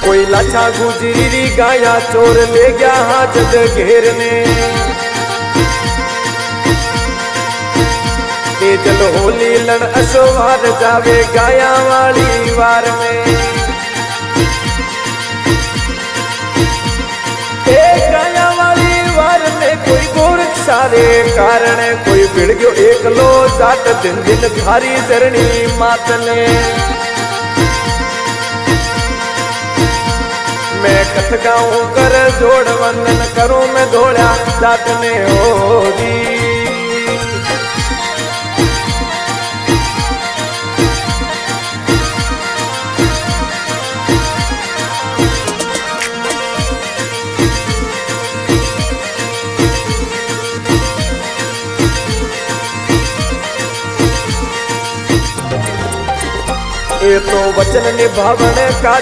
कोई लाछा गुजरी गाया चोर ले गया हाजत घेरने तेजल होली लड़ अशोवार जावे गाया वाली वार में गाया वाली वार में कोई गोरख सारे कारण कोई भिड़ गयो एकलो जाट दिन दिन थारी धरणी मातने मैं कथ गाऊं कर जोड़ वंदन करूं मैं धोड़ा जाटने होगी ये तो वचन निभावन का